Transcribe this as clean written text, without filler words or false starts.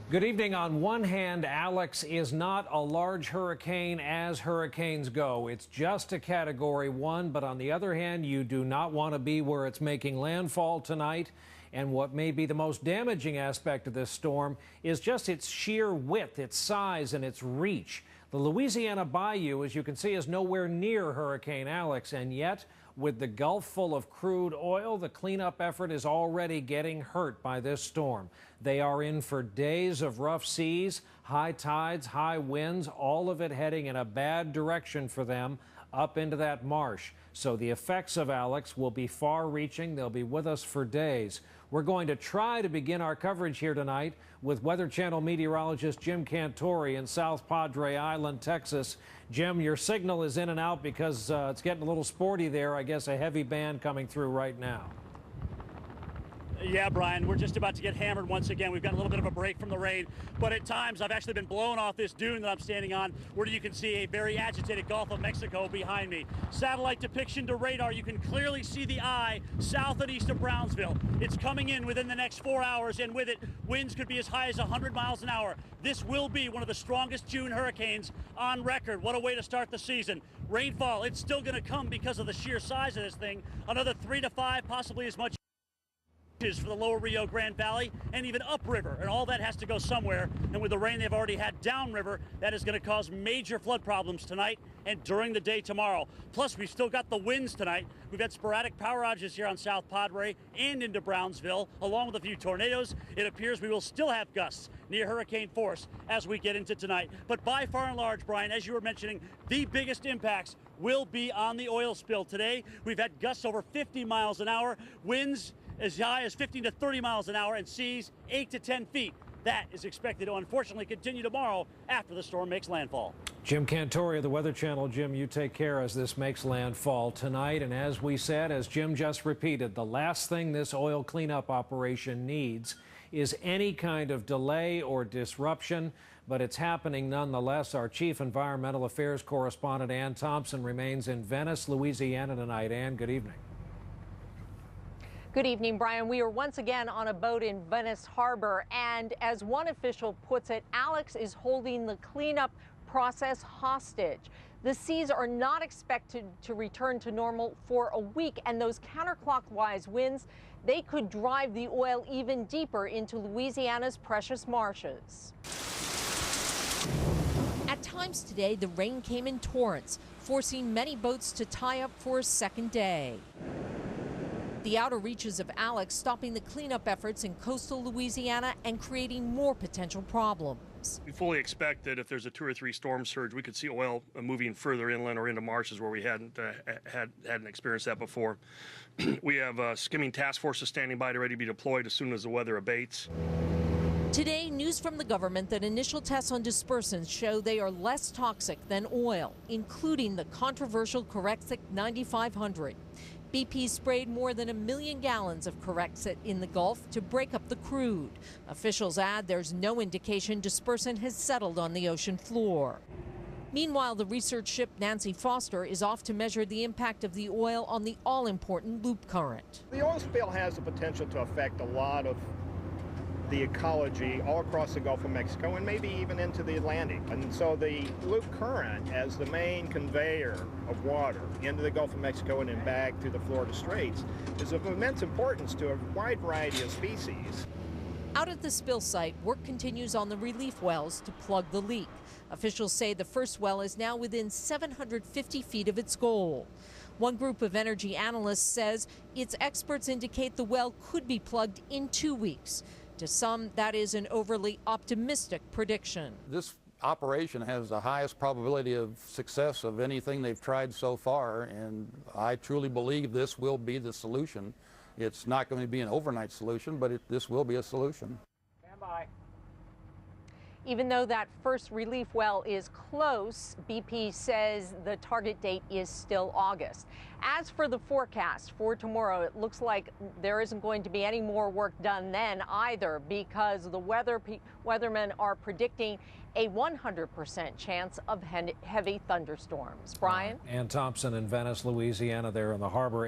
Good evening. On one hand, Alex is not a large hurricane as hurricanes go. It's just a Category 1, but on the other hand, you do not want to be where it's making landfall tonight. And what may be the most damaging aspect of this storm is just its sheer width, its size, and its reach. The Louisiana Bayou, as you can see, is nowhere near Hurricane Alex, and yet, with the Gulf full of crude oil, the cleanup effort is already getting hurt by this storm. They are in for days of rough seas, high tides, high winds, all of it heading in a bad direction for them up into that marsh. So the effects of Alex will be far-reaching. They'll be with us for days. We're going to try to begin our coverage here tonight with Weather Channel meteorologist Jim Cantore in South Padre Island, Texas. Jim, your signal is in and out because it's getting a little sporty there. I guess a heavy band coming through right now. Yeah, Brian, we're just about to get hammered once again. We've got a little bit of a break from the rain, but at times I've actually been blown off this dune that I'm standing on, where you can see a very agitated Gulf of Mexico behind me. Satellite depiction to radar, you can clearly see the eye south and east of Brownsville. It's coming in within the next 4 hours, and with it, winds could be as high as 100 miles an hour. This will be one of the strongest June hurricanes on record. What a way to start the season. Rainfall, it's still going to come because of the sheer size of this thing. Another 3 to 5, possibly as much for the lower Rio Grande Valley and even upriver, and all that has to go somewhere. And with the rain they've already had downriver, that is going to cause major flood problems tonight and during the day tomorrow. Plus, we've still got the winds tonight. We've had sporadic power outages here on South Padre and into Brownsville, along with a few tornadoes. It appears we will still have gusts near hurricane force as we get into tonight. But by far and large, Brian, as you were mentioning, the biggest impacts will be on the oil spill today. We've had gusts over 50 miles an hour, winds as high as 15 to 30 miles an hour, and seas 8 to 10 feet. That is expected to unfortunately continue tomorrow after the storm makes landfall. Jim Cantore of the Weather Channel. Jim, you take care as this makes landfall tonight. And as we said, as Jim just repeated, the last thing this oil cleanup operation needs is any kind of delay or disruption, but it's happening nonetheless. Our Chief Environmental Affairs correspondent, Ann Thompson, remains in Venice, Louisiana tonight. Ann, good evening. Good evening, Brian. We are once again on a boat in Venice Harbor, and as one official puts it, Alex is holding the cleanup process hostage. The seas are not expected to return to normal for a week, and those counterclockwise winds, they could drive the oil even deeper into Louisiana's precious marshes. At times today, the rain came in torrents, forcing many boats to tie up for a second day. The outer reaches of Alex stopping the cleanup efforts in coastal Louisiana and creating more potential problems. We fully expect that if there's a 2 or 3 storm surge, we could see oil moving further inland or into marshes where we hadn't experienced that before. We have skimming task forces standing by to ready to be deployed as soon as the weather abates. Today, news from the government that initial tests on dispersants show they are less toxic than oil, including the controversial Corexit 9500. BP sprayed more than 1 million gallons of Corexit in the Gulf to break up the crude. Officials add there's no indication dispersant has settled on the ocean floor. Meanwhile, the research ship Nancy Foster is off to measure the impact of the oil on the all-important loop current. The oil spill has the potential to affect a lot of the ecology all across the Gulf of Mexico and maybe even into the Atlantic. And so the loop current, as the main conveyor of water into the Gulf of Mexico and then back through the Florida Straits, is of immense importance to a wide variety of species. Out at the spill site, work continues on the relief wells to plug the leak. Officials say the first well is now within 750 feet of its goal. One group of energy analysts says its experts indicate the well could be plugged in 2 weeks. To some, that is an overly optimistic prediction. This operation has the highest probability of success of anything they've tried so far, and I truly believe this will be the solution. It's not going to be an overnight solution, but this will be a solution. Stand by. Even though that first relief well is close, BP says the target date is still August. As for the forecast for tomorrow, it looks like there isn't going to be any more work done then either, because the weathermen are predicting a 100% chance of heavy thunderstorms. Brian? Ann Thompson in Venice, Louisiana, there in the harbor.